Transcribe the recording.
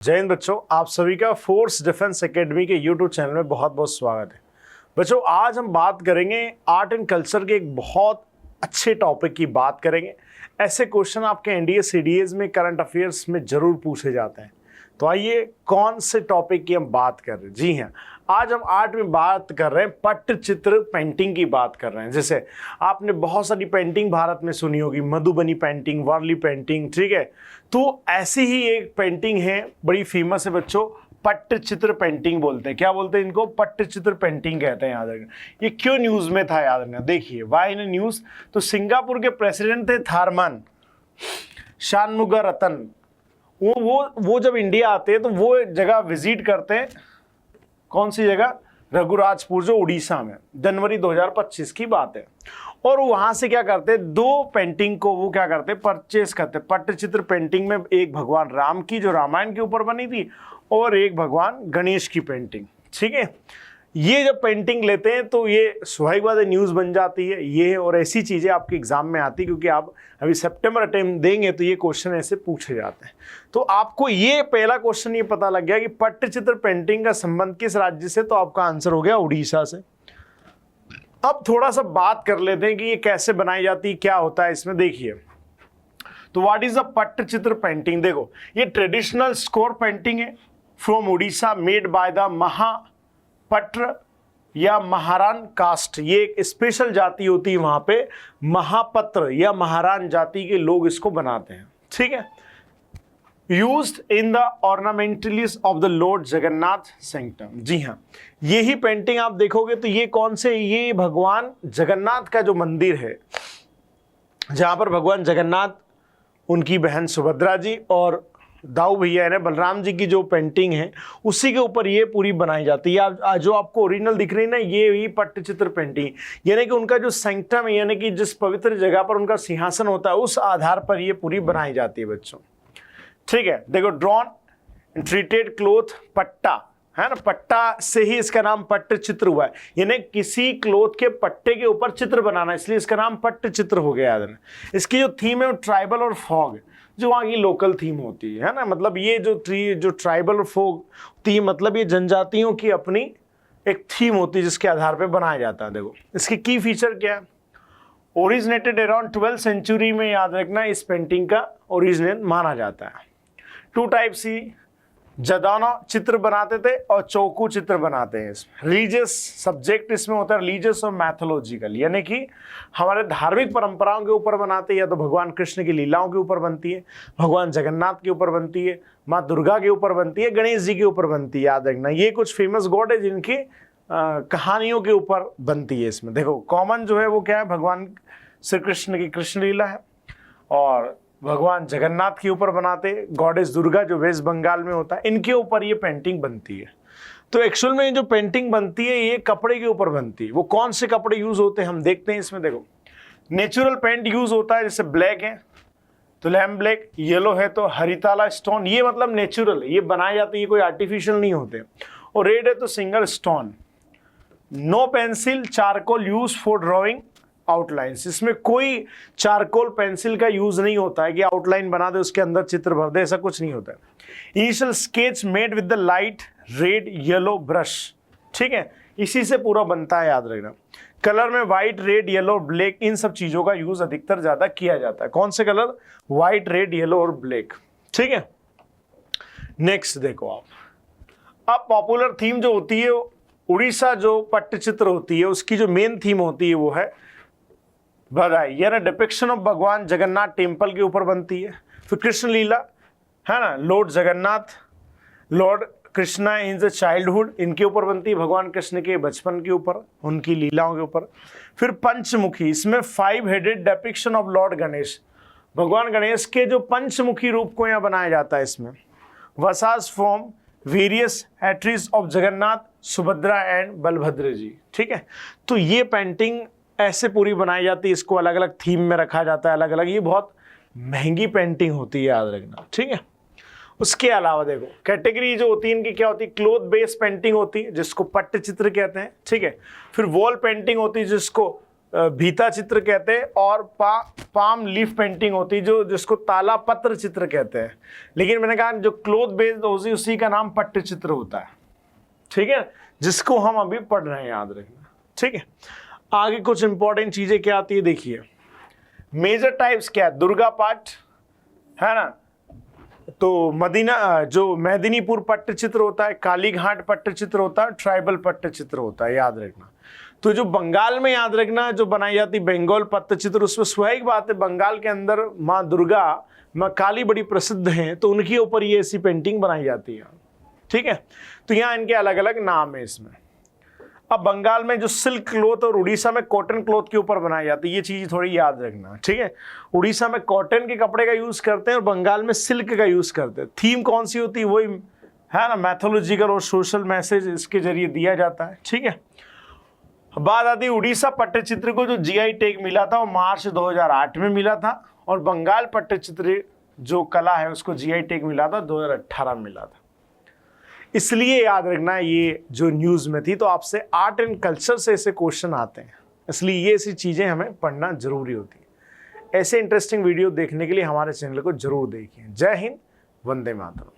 जय हिंद बच्चों, आप सभी का फोर्स डिफेंस एकेडमी के यूट्यूब चैनल में बहुत बहुत स्वागत है। बच्चों, आज हम बात करेंगे आर्ट एंड कल्चर के एक बहुत अच्छे टॉपिक की बात करेंगे। ऐसे क्वेश्चन आपके एनडीए सीडीएस में करंट अफेयर्स में जरूर पूछे जाते हैं। तो आइए, कौन से टॉपिक की हम बात कर रहे हैं? जी हाँ, आज हम आर्ट में बात कर रहे हैं, पट्टचित्र पेंटिंग की बात कर रहे हैं। जैसे आपने बहुत सारी पेंटिंग भारत में सुनी होगी, मधुबनी पेंटिंग, वारली पेंटिंग, ठीक है। तो ऐसी ही एक पेंटिंग है, बड़ी फेमस है बच्चों, पट्टचित्र पेंटिंग बोलते हैं। क्या बोलते हैं इनको? पट्टचित्र पेंटिंग कहते हैं। याद रखना, ये क्यों न्यूज में था, याद रखना। देखिए वाई इन न्यूज। तो सिंगापुर के प्रेसिडेंट थे थारमन शानमुगारतन। वो जब इंडिया आते हैं तो वो जगह विजिट करते हैं। कौन सी जगह? रघुराजपुर, जो उड़ीसा में, जनवरी 2025 की बात है। और वहां से क्या करते हैं, दो पेंटिंग को वो क्या करते हैं, परचेस करते हैं। पट्टचित्र पेंटिंग में एक भगवान राम की जो रामायण के ऊपर बनी थी, और एक भगवान गणेश की पेंटिंग, ठीक है। ये जब पेंटिंग लेते हैं तो ये स्वाभाविक बात है, न्यूज़ बन जाती है। ये और ऐसी चीज़ें आपके एग्जाम में आती, क्योंकि आप अभी सितंबर अटेम्प्ट देंगे तो ये क्वेश्चन ऐसे पूछे जाते हैं। तो आपको ये पहला क्वेश्चन ये पता लग गया कि पट्टचित्र पेंटिंग का संबंध किस राज्य से, तो आपका आंसर हो गया उड़ीसा से। अब थोड़ा सा बात कर लेते हैं कि ये कैसे बनाई जाती है, क्या होता है इसमें। देखिए, तो what is a Pattachitra painting? देखो, ये ट्रेडिशनल स्कोर पेंटिंग है from Orissa, made by the Mahapatra या महारान कास्ट। ये एक स्पेशल जाति होती है वहां पे, महापत्र या महारान जाति के लोग इसको बनाते हैं, ठीक है। Used in the ornamentals of the lord Jagannath sanctum. जी हाँ, यही पेंटिंग आप देखोगे तो ये कौन से, ये भगवान जगन्नाथ का जो मंदिर है, जहां पर भगवान जगन्नाथ, उनकी बहन सुभद्रा जी और दाऊ भैया है, बलराम जी की जो पेंटिंग है, उसी के ऊपर ये पूरी बनाई जाती है। जो आपको ओरिजिनल दिख रही है ना, ये ही पट्टचित्र पेंटिंग, यानी कि उनका जो सेंक्टम है, यानी कि जिस पवित्र जगह पर उनका सिंहासन होता है, उस आधार पर ये पूरी बनाई जाती है बच्चों, ठीक है। देखो, ड्रॉन ट्रीटेड क्लोथ पट्टा है ना, पट्टा से ही इसका नाम पट्टचित्र हुआ है, यानी किसी क्लोथ के पट्टे के ऊपर चित्र बनाना, इसलिए इसका नाम पट्टचित्र हो गया। याद है, इसकी जो थीम है वो ट्राइबल और फॉग, जो वहाँ की लोकल थीम होती है ना। मतलब ये जो ट्राइबल और फोक थीम, मतलब ये जनजातियों की अपनी एक थीम होती है जिसके आधार पे बनाया जाता है। देखो, इसकी की फीचर क्या है? ओरिजिनेटेड अराउंड 12th सेंचुरी में, याद रखना, इस पेंटिंग का ओरिजिनेट माना जाता है। टू टाइप सी जदाना चित्र बनाते थे और चौकू चित्र बनाते हैं। इसमें रिलीजियस सब्जेक्ट इसमें होता है, रिलीजियस और मैथोलॉजिकल, यानी कि हमारे धार्मिक परंपराओं के ऊपर बनाते हैं, या तो भगवान कृष्ण की लीलाओं के ऊपर बनती है, भगवान जगन्नाथ के ऊपर बनती है, माँ दुर्गा के ऊपर बनती है, गणेश जी के ऊपर बनती है। याद रखना, ये कुछ फेमस गॉड है जिनकी कहानियों के ऊपर बनती है। इसमें देखो, कॉमन जो है वो क्या है, भगवान श्री कृष्ण की कृष्ण लीला है, और भगवान जगन्नाथ के ऊपर बनाते, गॉडेस दुर्गा जो वेस्ट बंगाल में होता है, इनके ऊपर ये पेंटिंग बनती है। तो एक्चुअल में जो पेंटिंग बनती है ये कपड़े के ऊपर बनती है। वो कौन से कपड़े यूज होते हैं हम देखते हैं इसमें। देखो, नेचुरल पेंट यूज होता है, जैसे ब्लैक है तो लैम्प ब्लैक, येलो है तो हरिताला स्टोन, ये मतलब नेचुरल है, ये बनाए जाते हैं, ये कोई आर्टिफिशियल नहीं होते। और रेड है तो single stone. No pencil charcoal use for drawing outlines, इसमें कोई चारकोल पेंसिल का यूज नहीं होता है कि आउटलाइन बना दे उसके अंदर चित्र भर दे, ऐसा कुछ नहीं होता है। Initial sketch made with the light red yellow brush, ठीक है, इसी से पूरा बनता है। याद रखना, कलर में व्हाइट रेड येलो ब्लैक, इन सब चीजों का यूज अधिकतर ज्यादा किया जाता है। कौन से कलर? व्हाइट रेड येलो और ब्लैक, ठीक है। नेक्स्ट देखो अब पॉपुलर थीम जो होती है, उड़ीसा जो पट्टचित्र होती है उसकी जो मेन थीम होती है वो है बधाई, यानी डिपिक्शन ऑफ भगवान जगन्नाथ टेम्पल के ऊपर बनती है। फिर कृष्ण लीला है ना, Lord Jagannath, Lord Krishna in the childhood, इनके ऊपर बनती है, भगवान कृष्ण के बचपन के ऊपर, उनकी लीलाओं के ऊपर। फिर पंचमुखी, इसमें 5 headed depiction of Lord Ganesh, भगवान गणेश के जो पंचमुखी रूप को यहाँ बनाया जाता है इसमें। वसास from various attires of Jagannath, Subhadra and Balabhadra ji, ठीक है। तो ये पेंटिंग ऐसे पूरी बनाई जाती है, इसको अलग अलग थीम में रखा जाता है, अलग अलग, ये बहुत महंगी पेंटिंग होती है, याद रखना, ठीक है। उसके अलावा देखो, कैटेगरी जो होती है इनकी क्या होती है, क्लोथ बेस्ड पेंटिंग होती है जिसको पट्टचित्र कहते हैं, ठीक है। फिर वॉल पेंटिंग होती है जिसको भीता चित्र कहते हैं, और पाम लीफ पेंटिंग होती है जो जिसको ताला पत्र चित्र कहते हैं। लेकिन मैंने कहा जो क्लोथ बेस्ड होती उसी का नाम पट्ट चित्र होता है, ठीक है, जिसको हम अभी पढ़ रहे हैं, याद रखना, ठीक है। आगे कुछ इंपॉर्टेंट चीजें क्या आती है देखिए। मेजर टाइप्स क्या है, दुर्गा पाठ है ना, तो मदीना जो मेदिनीपुर पट्टचित्र होता है, कालीघाट पट्टचित्र होता है, ट्राइबल पट्टचित्र होता है, याद रखना। तो जो बंगाल में, याद रखना, जो बनाई जाती बंगाल पट्टचित्र, उसमें स्वाभाविक बात है बंगाल के अंदर माँ दुर्गा, माँ काली बड़ी प्रसिद्ध हैं, तो उनके ऊपर ये ऐसी पेंटिंग बनाई जाती है, ठीक है। तो यहाँ इनके अलग अलग नाम है इसमें। अब बंगाल में जो सिल्क क्लॉथ और उड़ीसा में कॉटन क्लॉथ के ऊपर बनाई जाती है, ये चीज थोड़ी याद रखना, ठीक है। उड़ीसा में कॉटन के कपड़े का यूज करते हैं और बंगाल में सिल्क का यूज करते हैं। थीम कौन सी होती है, वही है ना, मैथोलॉजिकल और सोशल मैसेज इसके जरिए दिया जाता है, ठीक है। बात आती है उड़ीसा पट्टचित्र को जो जीआई टैग मिला था वो मार्च 2008 में मिला था, और बंगाल पट्टचित्र जो कला है उसको जीआई टैग मिला था 2018 में मिला था। इसलिए याद रखना ये जो न्यूज़ में थी, तो आपसे आर्ट एंड कल्चर से ऐसे क्वेश्चन आते हैं, इसलिए ये ऐसी चीज़ें हमें पढ़ना जरूरी होती है। ऐसे इंटरेस्टिंग वीडियो देखने के लिए हमारे चैनल को जरूर देखिए। जय हिंद, वंदे मातरम।